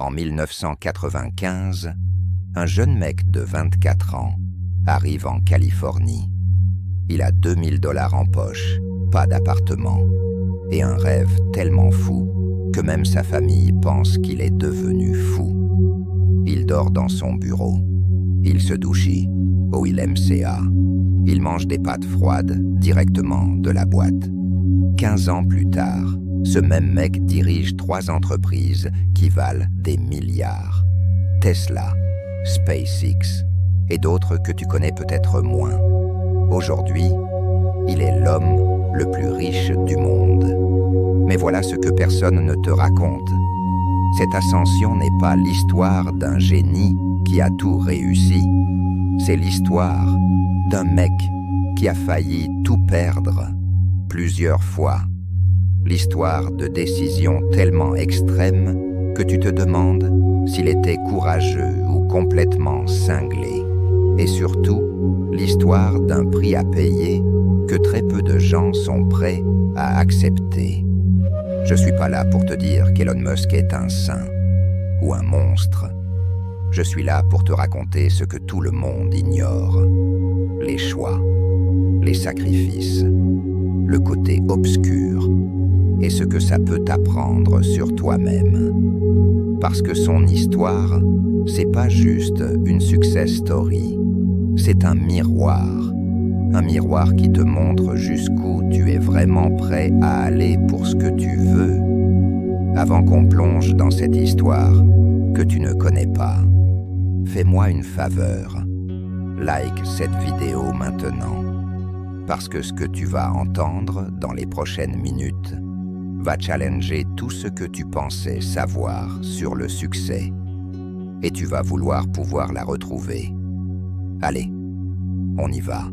En 1995, un jeune mec de 24 ans arrive en Californie. Il a 2000 $ en poche, pas d'appartement, et un rêve tellement fou que même sa famille pense qu'il est devenu fou. Il dort dans son bureau, il se douchit au ILMCA, il mange des pâtes froides directement de la boîte. 15 ans plus tard, ce même mec dirige 3 entreprises qui valent des milliards. Tesla, SpaceX et d'autres que tu connais peut-être moins. Aujourd'hui, il est l'homme le plus riche du monde. Mais voilà ce que personne ne te raconte. Cette ascension n'est pas l'histoire d'un génie qui a tout réussi. C'est l'histoire d'un mec qui a failli tout perdre plusieurs fois. L'histoire de décisions tellement extrêmes que tu te demandes s'il était courageux ou complètement cinglé. Et surtout, l'histoire d'un prix à payer que très peu de gens sont prêts à accepter. Je suis pas là pour te dire qu'Elon Musk est un saint ou un monstre. Je suis là pour te raconter ce que tout le monde ignore. Les choix, les sacrifices, le côté obscur et ce que ça peut t'apprendre sur toi-même. Parce que son histoire, c'est pas juste une success story, c'est un miroir qui te montre jusqu'où tu es vraiment prêt à aller pour ce que tu veux. Avant qu'on plonge dans cette histoire que tu ne connais pas, fais-moi une faveur, like cette vidéo maintenant, parce que ce que tu vas entendre dans les prochaines minutes va challenger tout ce que tu pensais savoir sur le succès, et tu vas vouloir pouvoir la retrouver. Allez, on y va.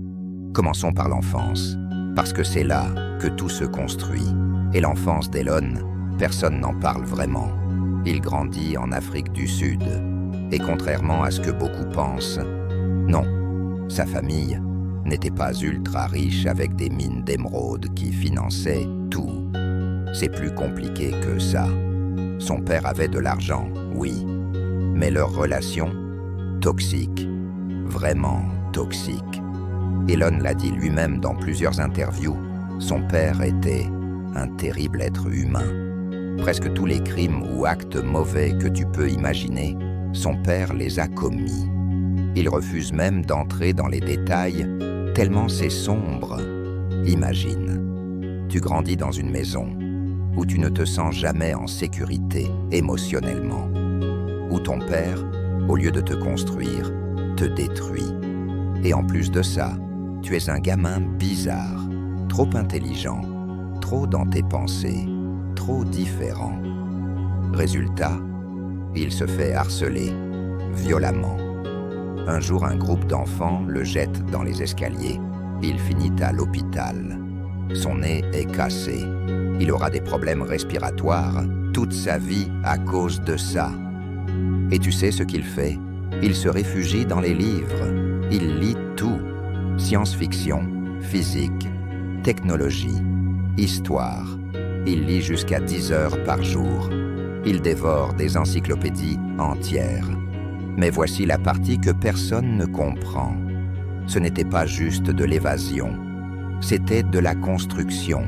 Commençons par l'enfance, parce que c'est là que tout se construit. Et l'enfance d'Elon, personne n'en parle vraiment. Il grandit en Afrique du Sud. Et contrairement à ce que beaucoup pensent, non, sa famille n'était pas ultra riche avec des mines d'émeraude qui finançaient tout. C'est plus compliqué que ça. Son père avait de l'argent, oui, mais leur relation, toxique, vraiment toxique. Elon l'a dit lui-même dans plusieurs interviews, son père était un terrible être humain. Presque tous les crimes ou actes mauvais que tu peux imaginer, son père les a commis. Il refuse même d'entrer dans les détails, tellement c'est sombre. Imagine, tu grandis dans une maison où tu ne te sens jamais en sécurité émotionnellement, où ton père, au lieu de te construire, te détruit. Et en plus de ça, tu es un gamin bizarre, trop intelligent, trop dans tes pensées, trop différent. Résultat, il se fait harceler, violemment. Un jour, un groupe d'enfants le jette dans les escaliers. Il finit à l'hôpital. Son nez est cassé. Il aura des problèmes respiratoires toute sa vie à cause de ça. Et tu sais ce qu'il fait? Il se réfugie dans les livres. Il lit tout. Science-fiction, physique, technologie, histoire. Il lit jusqu'à 10 heures par jour. Il dévore des encyclopédies entières. Mais voici la partie que personne ne comprend. Ce n'était pas juste de l'évasion, c'était de la construction.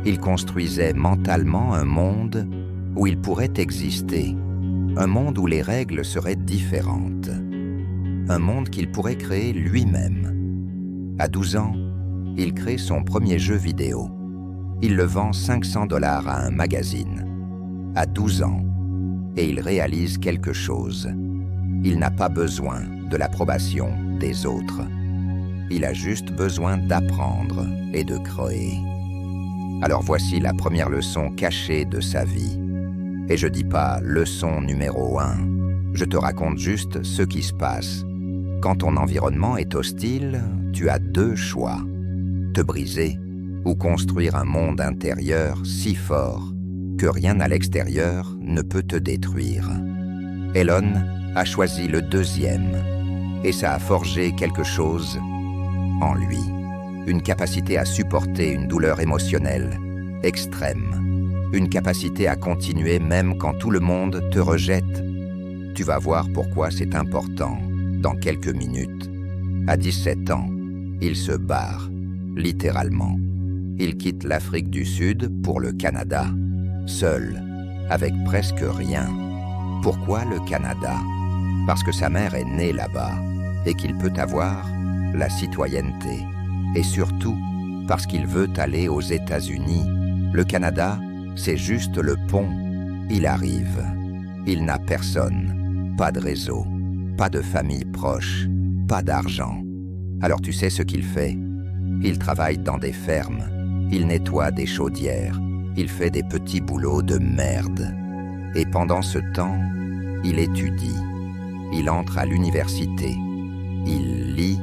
Il construisait mentalement un monde où il pourrait exister, un monde où les règles seraient différentes, un monde qu'il pourrait créer lui-même. À 12 ans, il crée son premier jeu vidéo. Il le vend 500 $ à un magazine. À 12 ans, et il réalise quelque chose. Il n'a pas besoin de l'approbation des autres. Il a juste besoin d'apprendre et de créer. Alors voici la première leçon cachée de sa vie. Et je dis pas leçon numéro 1. Je te raconte juste ce qui se passe. Quand ton environnement est hostile, tu as 2 choix. Te briser ou construire un monde intérieur si fort que rien à l'extérieur ne peut te détruire. Elon a choisi le deuxième, et ça a forgé quelque chose en lui, une capacité à supporter une douleur émotionnelle extrême. Une capacité à continuer même quand tout le monde te rejette. Tu vas voir pourquoi c'est important dans quelques minutes. À 17 ans, il se barre, littéralement. Il quitte l'Afrique du Sud pour le Canada, seul, avec presque rien. Pourquoi le Canada? Parce que sa mère est née là-bas et qu'il peut avoir la citoyenneté. Et surtout, parce qu'il veut aller aux États-Unis. Le Canada, c'est juste le pont. Il arrive. Il n'a personne, pas de réseau, pas de famille proche, pas d'argent. Alors tu sais ce qu'il fait? Il travaille dans des fermes, il nettoie des chaudières, il fait des petits boulots de merde. Et pendant ce temps, il étudie, il entre à l'université, il lit,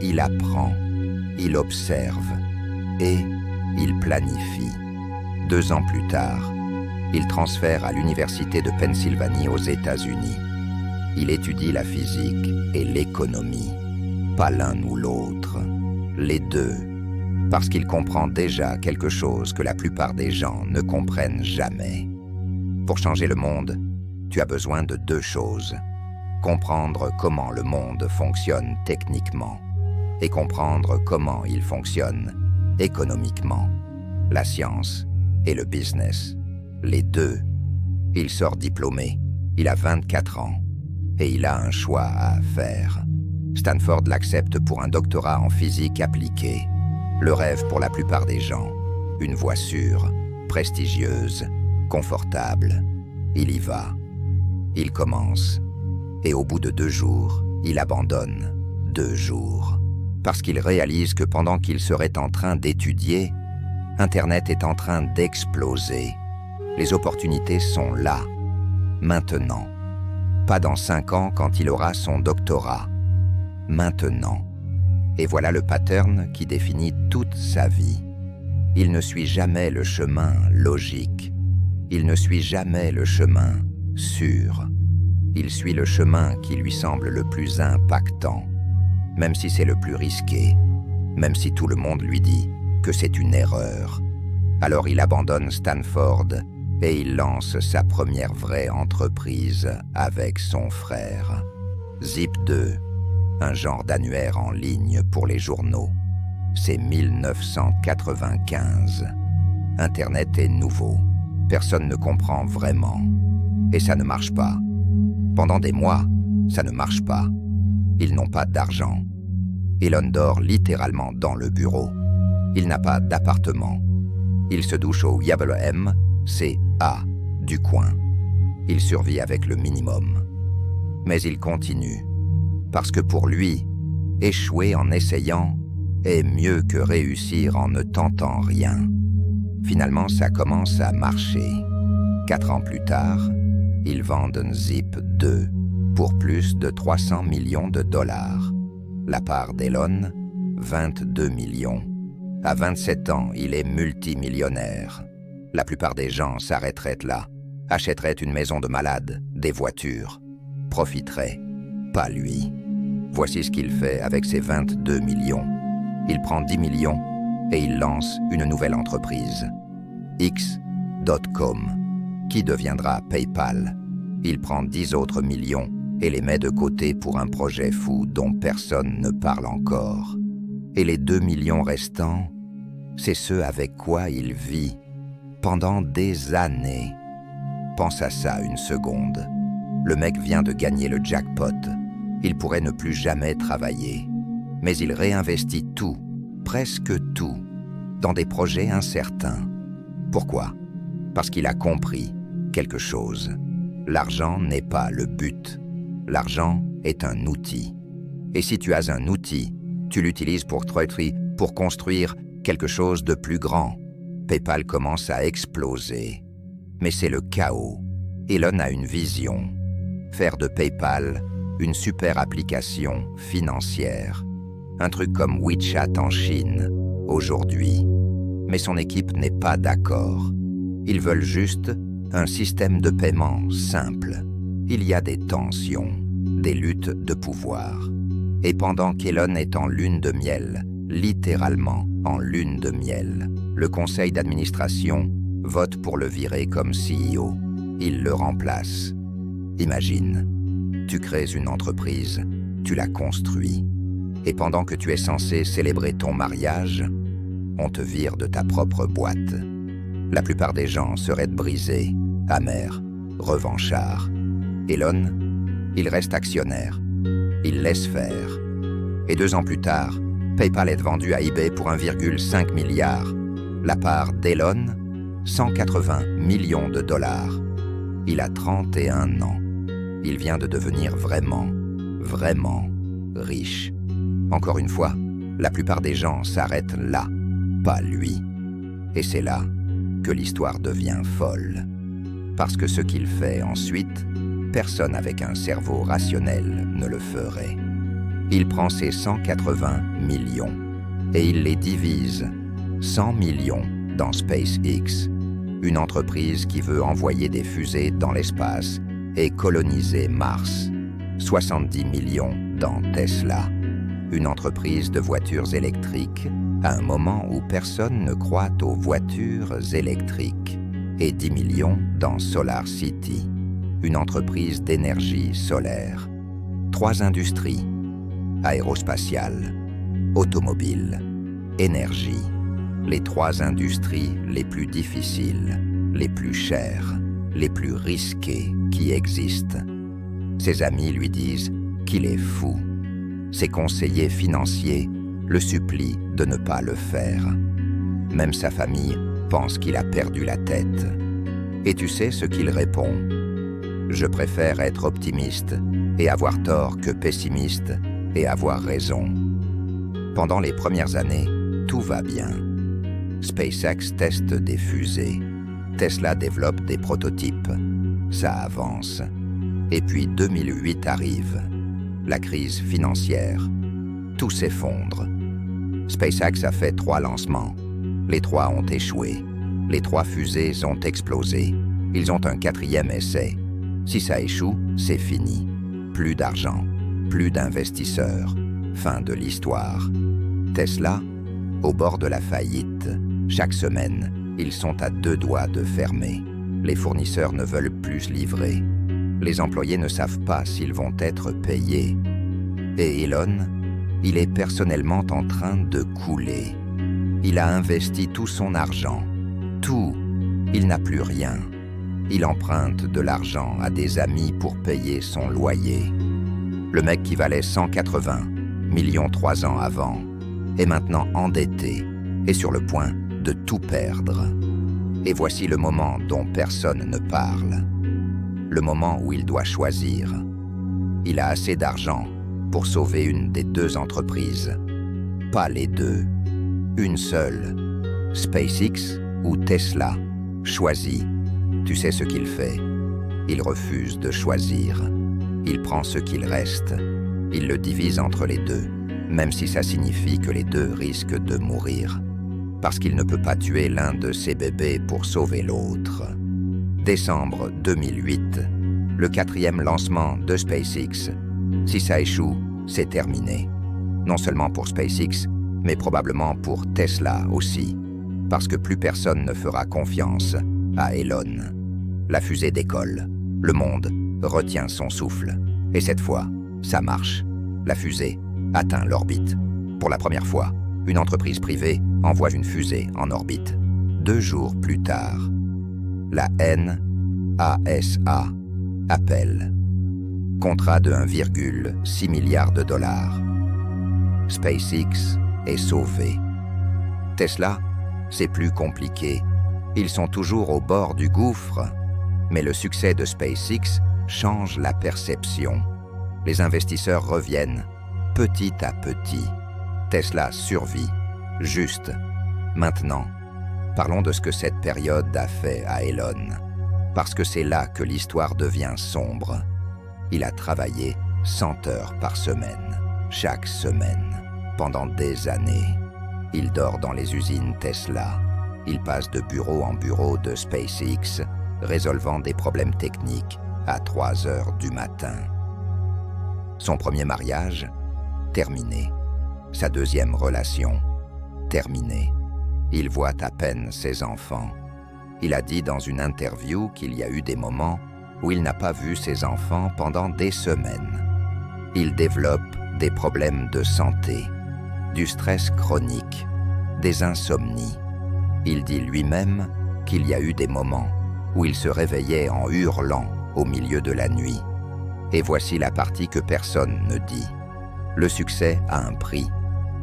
il apprend, il observe et il planifie. 2 ans plus tard, il transfère à l'université de Pennsylvanie aux États-Unis. Il étudie la physique et l'économie, pas l'un ou l'autre, les deux, parce qu'il comprend déjà quelque chose que la plupart des gens ne comprennent jamais. Pour changer le monde, tu as besoin de 2 choses. Comprendre comment le monde fonctionne techniquement et comprendre comment il fonctionne économiquement. La science et le business, les deux. Il sort diplômé, il a 24 ans et il a un choix à faire. Stanford l'accepte pour un doctorat en physique appliquée. Le rêve pour la plupart des gens. Une voie sûre, prestigieuse, confortable. Il y va. Il commence. Et au bout de 2 jours, il abandonne. 2 jours. Parce qu'il réalise que pendant qu'il serait en train d'étudier, Internet est en train d'exploser. Les opportunités sont là, maintenant. Pas dans 5 ans quand il aura son doctorat. Maintenant. Et voilà le pattern qui définit toute sa vie. Il ne suit jamais le chemin logique. Il ne suit jamais le chemin sûr. Il suit le chemin qui lui semble le plus impactant, même si c'est le plus risqué, même si tout le monde lui dit que c'est une erreur. Alors il abandonne Stanford et il lance sa première vraie entreprise avec son frère. Zip2, un genre d'annuaire en ligne pour les journaux. C'est 1995. Internet est nouveau. Personne ne comprend vraiment. Et ça ne marche pas. Pendant des mois, ça ne marche pas. Ils n'ont pas d'argent. Elon dort littéralement dans le bureau. Il n'a pas d'appartement. Il se douche au YBLM, c'est A du coin. Il survit avec le minimum. Mais il continue. Parce que pour lui, échouer en essayant est mieux que réussir en ne tentant rien. Finalement, ça commence à marcher. 4 ans plus tard, ils vendent Zip2 pour plus de 300 millions de dollars. La part d'Elon, 22 millions. À 27 ans, il est multimillionnaire. La plupart des gens s'arrêteraient là, achèteraient une maison de malade, des voitures, profiteraient. Pas lui. Voici ce qu'il fait avec ses 22 millions. Il prend 10 millions et il lance une nouvelle entreprise. X.com, qui deviendra PayPal. Il prend 10 autres millions et les met de côté pour un projet fou dont personne ne parle encore. Et les 2 millions restants, c'est ceux avec quoi il vit pendant des années. Pense à ça une seconde. Le mec vient de gagner le jackpot. Il pourrait ne plus jamais travailler. Mais il réinvestit tout, presque tout, dans des projets incertains. Pourquoi? Parce qu'il a compris quelque chose. L'argent n'est pas le but. L'argent est un outil. Et si tu as un outil, tu l'utilises pour construire quelque chose de plus grand. PayPal commence à exploser. Mais c'est le chaos. Elon a une vision. Faire de PayPal une super application financière. Un truc comme WeChat en Chine, aujourd'hui. Mais son équipe n'est pas d'accord. Ils veulent juste un système de paiement simple. Il y a des tensions, des luttes de pouvoir. Et pendant qu'Elon est en lune de miel, littéralement en lune de miel, le conseil d'administration vote pour le virer comme CEO. Il le remplace. Imagine, tu crées une entreprise, tu la construis, et pendant que tu es censé célébrer ton mariage, on te vire de ta propre boîte. La plupart des gens seraient brisés, amers, revanchards. Elon, il reste actionnaire. Il laisse faire. Et 2 ans plus tard, PayPal est vendu à eBay pour 1,5 milliard. La part d'Elon, 180 millions de dollars. Il a 31 ans. Il vient de devenir vraiment riche. Encore une fois, la plupart des gens s'arrêtent là, pas lui. Et c'est là que l'histoire devient folle. Parce que ce qu'il fait ensuite, personne avec un cerveau rationnel ne le ferait. Il prend ses 180 millions et il les divise 100 millions dans SpaceX, une entreprise qui veut envoyer des fusées dans l'espace et coloniser Mars. 70 millions dans Tesla, une entreprise de voitures électriques à un moment où personne ne croit aux voitures électriques, et 10 millions dans SolarCity, une entreprise d'énergie solaire. 3 industries, aérospatiale, automobile, énergie, les 3 industries les plus difficiles, les plus chères, les plus risquées qui existent. Ses amis lui disent qu'il est fou. Ses conseillers financiers le supplient de ne pas le faire. Même sa famille pense qu'il a perdu la tête. Et tu sais ce qu'il répond? Je préfère être optimiste et avoir tort que pessimiste et avoir raison. Pendant les premières années, tout va bien. SpaceX teste des fusées. Tesla développe des prototypes. Ça avance. Et puis 2008 arrive. La crise financière. Tout s'effondre. SpaceX a fait 3 lancements. Les 3 ont échoué. Les 3 fusées ont explosé. Ils ont un 4e essai. Si ça échoue, c'est fini. Plus d'argent, plus d'investisseurs. Fin de l'histoire. Tesla, au bord de la faillite. Chaque semaine, ils sont à 2 doigts de fermer. Les fournisseurs ne veulent plus livrer. Les employés ne savent pas s'ils vont être payés. Et Elon, il est personnellement en train de couler. Il a investi tout son argent. Tout. Il n'a plus rien. Il emprunte de l'argent à des amis pour payer son loyer. Le mec qui valait 180 millions 3 ans avant est maintenant endetté et sur le point de tout perdre. Et voici le moment dont personne ne parle. Le moment où il doit choisir. Il a assez d'argent pour sauver une des 2 entreprises. Pas les 2. Une seule. SpaceX ou Tesla. Choisis. Tu sais ce qu'il fait. Il refuse de choisir. Il prend ce qu'il reste. Il le divise entre les 2, même si ça signifie que les 2 risquent de mourir. Parce qu'il ne peut pas tuer l'un de ses bébés pour sauver l'autre. Décembre 2008, le 4e lancement de SpaceX. Si ça échoue, c'est terminé. Non seulement pour SpaceX, mais probablement pour Tesla aussi. Parce que plus personne ne fera confiance à Elon. La fusée décolle. Le monde retient son souffle. Et cette fois, ça marche. La fusée atteint l'orbite. Pour la première fois, une entreprise privée envoie une fusée en orbite. 2 jours plus tard, la NASA appelle. Contrat de 1,6 milliard de dollars. SpaceX est sauvé. Tesla, c'est plus compliqué. Ils sont toujours au bord du gouffre. Mais le succès de SpaceX change la perception. Les investisseurs reviennent petit à petit. Tesla survit. Juste. Maintenant, parlons de ce que cette période a fait à Elon. Parce que c'est là que l'histoire devient sombre. Il a travaillé 100 heures par semaine, chaque semaine, pendant des années. Il dort dans les usines Tesla. Il passe de bureau en bureau de SpaceX, résolvant des problèmes techniques à 3 heures du matin. Son premier mariage, terminé. Sa 2e relation, terminée. Il voit à peine ses enfants. Il a dit dans une interview qu'il y a eu des moments où il n'a pas vu ses enfants pendant des semaines. Il développe des problèmes de santé, du stress chronique, des insomnies. Il dit lui-même qu'il y a eu des moments où il se réveillait en hurlant au milieu de la nuit. Et voici la partie que personne ne dit. Le succès a un prix,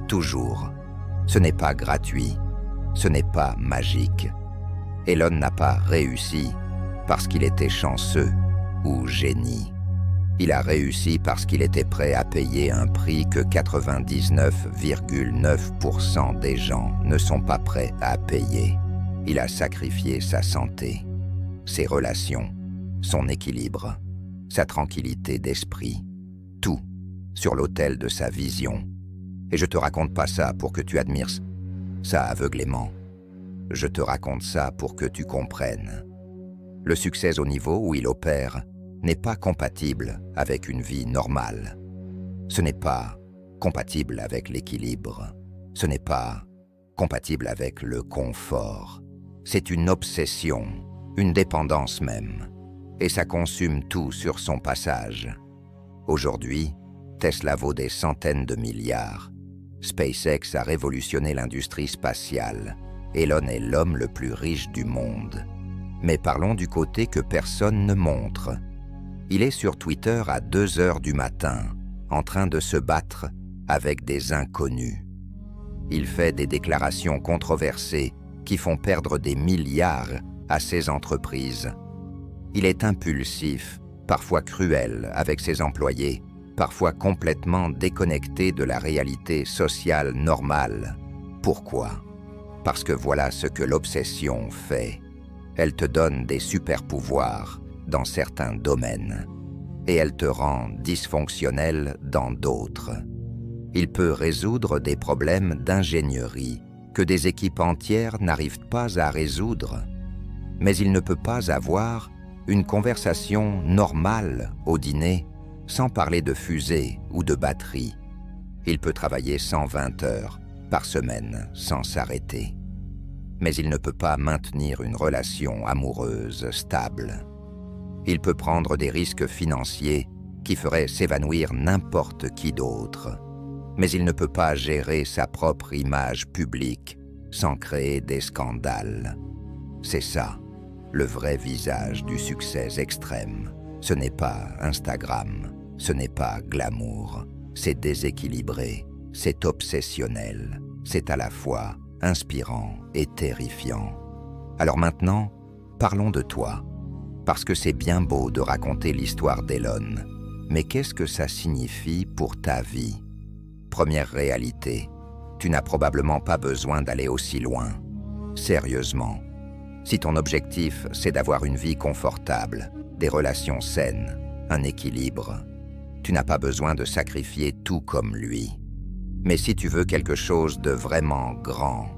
toujours. Ce n'est pas gratuit, ce n'est pas magique. Elon n'a pas réussi parce qu'il était chanceux ou génie. Il a réussi parce qu'il était prêt à payer un prix que 99,9% des gens ne sont pas prêts à payer. Il a sacrifié sa santé, ses relations, son équilibre, sa tranquillité d'esprit, tout sur l'autel de sa vision. Et je te raconte pas ça pour que tu admires ça aveuglément. Je te raconte ça pour que tu comprennes. Le succès au niveau où il opère n'est pas compatible avec une vie normale. Ce n'est pas compatible avec l'équilibre. Ce n'est pas compatible avec le confort. C'est une obsession, une dépendance même. Et ça consume tout sur son passage. Aujourd'hui, Tesla vaut des centaines de milliards. SpaceX a révolutionné l'industrie spatiale. Elon est l'homme le plus riche du monde. Mais parlons du côté que personne ne montre. Il est sur Twitter à 2 heures du matin, en train de se battre avec des inconnus. Il fait des déclarations controversées qui font perdre des milliards à ses entreprises. Il est impulsif, parfois cruel avec ses employés, parfois complètement déconnecté de la réalité sociale normale. Pourquoi ? Parce que voilà ce que l'obsession fait. Elle te donne des super-pouvoirs dans certains domaines, et elle te rend dysfonctionnel dans d'autres. Il peut résoudre des problèmes d'ingénierie que des équipes entières n'arrivent pas à résoudre, mais il ne peut pas avoir une conversation normale au dîner sans parler de fusée ou de batterie. Il peut travailler 120 heures par semaine sans s'arrêter. Mais il ne peut pas maintenir une relation amoureuse stable. Il peut prendre des risques financiers qui feraient s'évanouir n'importe qui d'autre. Mais il ne peut pas gérer sa propre image publique sans créer des scandales. C'est ça, le vrai visage du succès extrême. Ce n'est pas Instagram, ce n'est pas glamour, c'est déséquilibré, c'est obsessionnel, c'est à la fois inspirant et terrifiant. Alors maintenant, parlons de toi. Parce que c'est bien beau de raconter l'histoire d'Elon, mais qu'est-ce que ça signifie pour ta vie ? Première réalité, tu n'as probablement pas besoin d'aller aussi loin. Sérieusement, si ton objectif c'est d'avoir une vie confortable, des relations saines, un équilibre, tu n'as pas besoin de sacrifier tout comme lui. Mais si tu veux quelque chose de vraiment grand,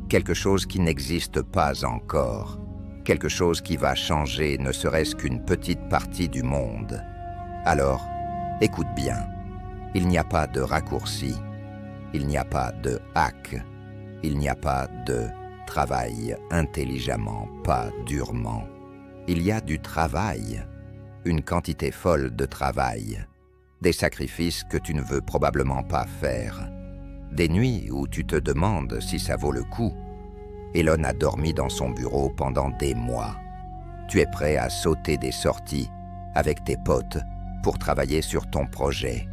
quelque chose qui n'existe pas encore, quelque chose qui va changer ne serait-ce qu'une petite partie du monde, alors écoute bien, il n'y a pas de raccourci, il n'y a pas de hack, il n'y a pas de travail intelligemment, pas durement. Il y a du travail, une quantité folle de travail, des sacrifices que tu ne veux probablement pas faire, des nuits où tu te demandes si ça vaut le coup. Elon a dormi dans son bureau pendant des mois. Tu es prêt à sauter des sorties avec tes potes pour travailler sur ton projet.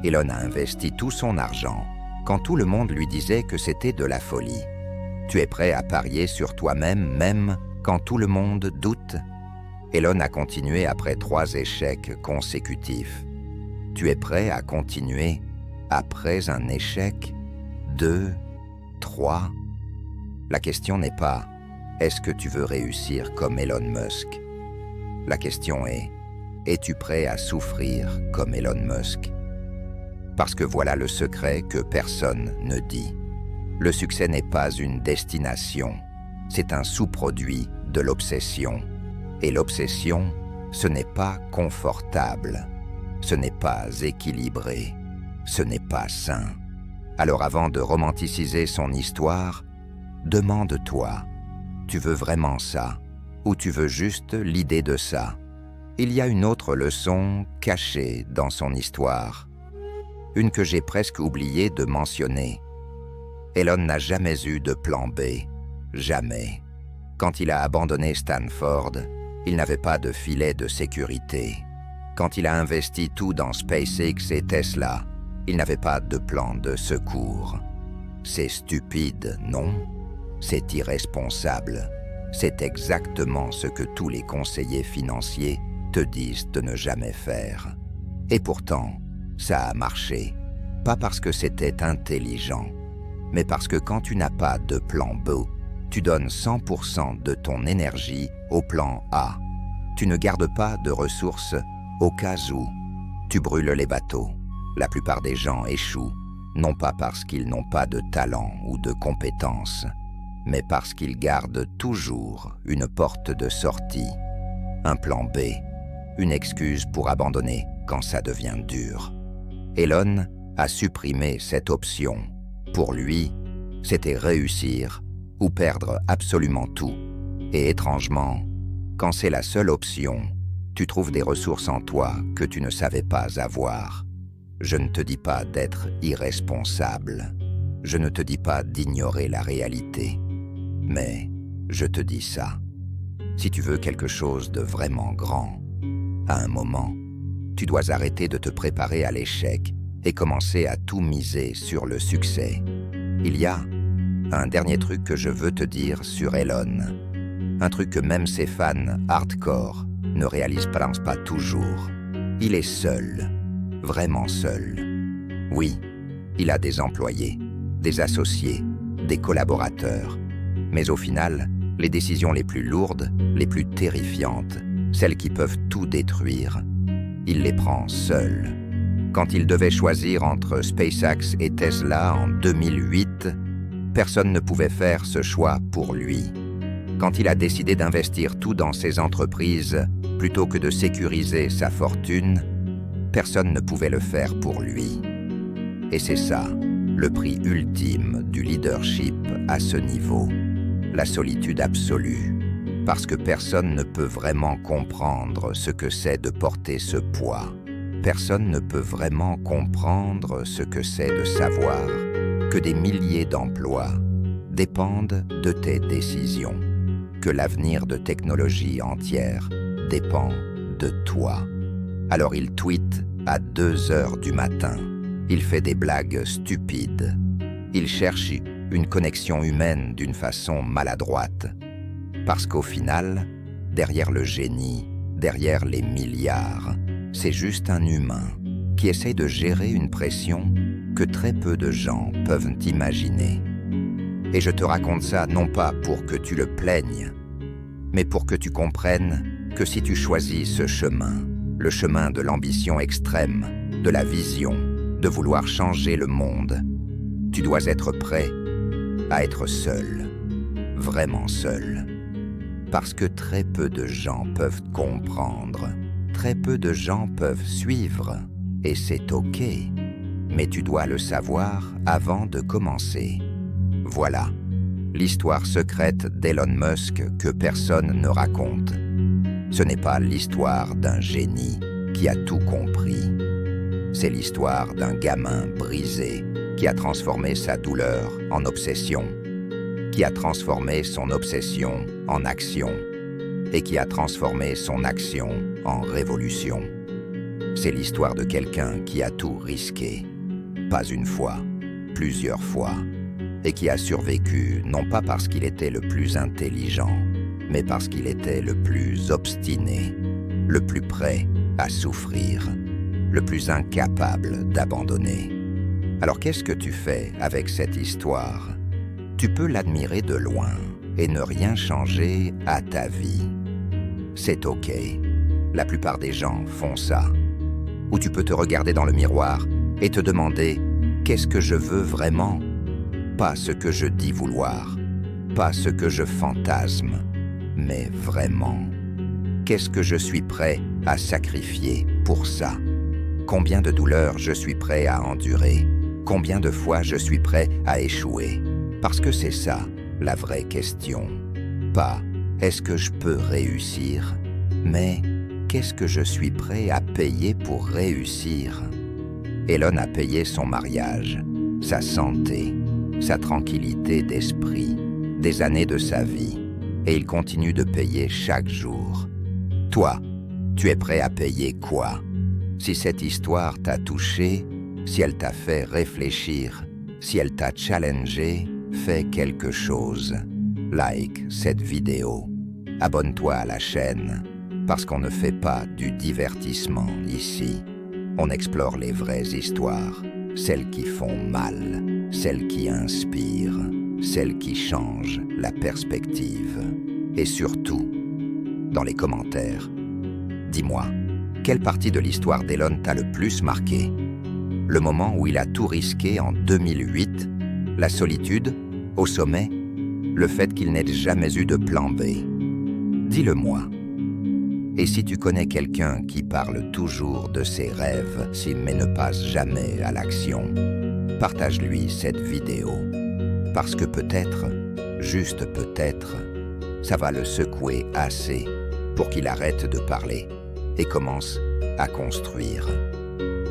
Elon a investi tout son argent quand tout le monde lui disait que c'était de la folie. Tu es prêt à parier sur toi-même même quand tout le monde doute. Elon a continué après 3 échecs consécutifs. Tu es prêt à continuer après un échec, 2, 3. La question n'est pas « Est-ce que tu veux réussir comme Elon Musk ?» La question est « Es-tu prêt à souffrir comme Elon Musk ?» Parce que voilà le secret que personne ne dit. Le succès n'est pas une destination, c'est un sous-produit de l'obsession. Et l'obsession, ce n'est pas confortable, ce n'est pas équilibré, ce n'est pas sain. Alors avant de romanticiser son histoire, demande-toi, Tu veux vraiment ça, ou tu veux juste l'idée de ça. Il y a une autre leçon cachée dans son histoire, une que j'ai presque oublié de mentionner. Elon n'a jamais eu de plan B, jamais. Quand il a abandonné Stanford, il n'avait pas de filet de sécurité. Quand il a investi tout dans SpaceX et Tesla, il n'avait pas de plan de secours. C'est stupide, non? C'est irresponsable. C'est exactement ce que tous les conseillers financiers te disent de ne jamais faire. Et pourtant, ça a marché. Pas parce que c'était intelligent, mais parce que quand tu n'as pas de plan B, tu donnes 100% de ton énergie au plan A. Tu ne gardes pas de ressources au cas où. Tu brûles les bateaux. La plupart des gens échouent, non pas parce qu'ils n'ont pas de talent ou de compétences, mais parce qu'ils gardent toujours une porte de sortie, un plan B, une excuse pour abandonner quand ça devient dur. Elon a supprimé cette option. Pour lui, c'était réussir ou perdre absolument tout. Et étrangement, quand c'est la seule option, tu trouves des ressources en toi que tu ne savais pas avoir. Je ne te dis pas d'être irresponsable. Je ne te dis pas d'ignorer la réalité. Mais je te dis ça. Si tu veux quelque chose de vraiment grand, à un moment, tu dois arrêter de te préparer à l'échec et commencer à tout miser sur le succès. Il y a un dernier truc que je veux te dire sur Elon. Un truc que même ses fans hardcore ne réalisent pas toujours. Il est seul, vraiment seul. Oui, il a des employés, des associés, des collaborateurs. Mais au final, les décisions les plus lourdes, les plus terrifiantes, celles qui peuvent tout détruire, il les prend seul. Quand il devait choisir entre SpaceX et Tesla en 2008, personne ne pouvait faire ce choix pour lui. Quand il a décidé d'investir tout dans ses entreprises plutôt que de sécuriser sa fortune, personne ne pouvait le faire pour lui. Et c'est ça, le prix ultime du leadership à ce niveau. La solitude absolue, parce que personne ne peut vraiment comprendre ce que c'est de porter ce poids. Personne ne peut vraiment comprendre ce que c'est de savoir que des milliers d'emplois dépendent de tes décisions, que l'avenir de technologies entières dépend de toi. Alors il tweete à 2 heures du matin. Il fait des blagues stupides. Il cherche une connexion humaine d'une façon maladroite. Parce qu'au final, derrière le génie, derrière les milliards, c'est juste un humain qui essaie de gérer une pression que très peu de gens peuvent imaginer. Et je te raconte ça non pas pour que tu le plaignes, mais pour que tu comprennes que si tu choisis ce chemin, le chemin de l'ambition extrême, de la vision, de vouloir changer le monde, tu dois être prêt à être seul, vraiment seul. Parce que très peu de gens peuvent comprendre, très peu de gens peuvent suivre, et c'est ok. Mais tu dois le savoir avant de commencer. Voilà, l'histoire secrète d'Elon Musk que personne ne raconte. Ce n'est pas l'histoire d'un génie qui a tout compris. C'est l'histoire d'un gamin brisé qui a transformé sa douleur en obsession, qui a transformé son obsession en action et qui a transformé son action en révolution. C'est l'histoire de quelqu'un qui a tout risqué, pas une fois, plusieurs fois, et qui a survécu non pas parce qu'il était le plus intelligent, mais parce qu'il était le plus obstiné, le plus prêt à souffrir, le plus incapable d'abandonner. Alors qu'est-ce que tu fais avec cette histoire? Tu peux l'admirer de loin et ne rien changer à ta vie. C'est ok. La plupart des gens font ça. Ou tu peux te regarder dans le miroir et te demander « Qu'est-ce que je veux vraiment ?» Pas ce que je dis vouloir, pas ce que je fantasme, mais vraiment. Qu'est-ce que je suis prêt à sacrifier pour ça? Combien de douleurs je suis prêt à endurer? Combien de fois je suis prêt à échouer? Parce que c'est ça, la vraie question. pas « est-ce que je peux réussir ?» mais « qu'est-ce que je suis prêt à payer pour réussir ?» Elon a payé son mariage, sa santé, sa tranquillité d'esprit, des années de sa vie, et il continue de payer chaque jour. Toi, tu es prêt à payer quoi? Si cette histoire t'a touché, si elle t'a fait réfléchir, si elle t'a challengé, fais quelque chose. Like cette vidéo. Abonne-toi à la chaîne, parce qu'on ne fait pas du divertissement ici. On explore les vraies histoires, celles qui font mal, celles qui inspirent, celles qui changent la perspective. Et surtout, dans les commentaires, dis-moi, quelle partie de l'histoire d'Elon t'a le plus marqué? Le moment où il a tout risqué en 2008, la solitude, au sommet, le fait qu'il n'ait jamais eu de plan B. Dis-le-moi. Et si tu connais quelqu'un qui parle toujours de ses rêves, mais ne passe jamais à l'action, partage-lui cette vidéo. Parce que peut-être, juste peut-être, ça va le secouer assez pour qu'il arrête de parler et commence à construire.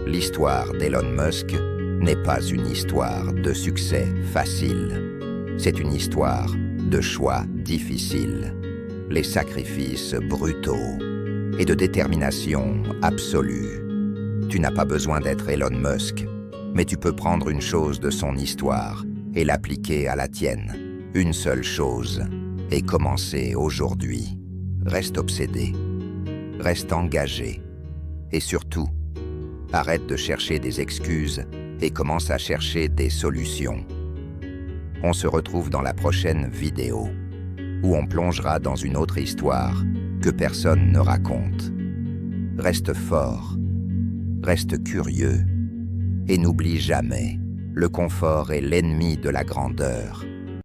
L'histoire d'Elon Musk n'est pas une histoire de succès facile. C'est une histoire de choix difficiles, les sacrifices brutaux et de détermination absolue. Tu n'as pas besoin d'être Elon Musk, mais tu peux prendre une chose de son histoire et l'appliquer à la tienne. Une seule chose, et commencer aujourd'hui. Reste obsédé, reste engagé, et surtout, arrête de chercher des excuses et commence à chercher des solutions. On se retrouve dans la prochaine vidéo, où on plongera dans une autre histoire que personne ne raconte. Reste fort, reste curieux, et n'oublie jamais, le confort est l'ennemi de la grandeur.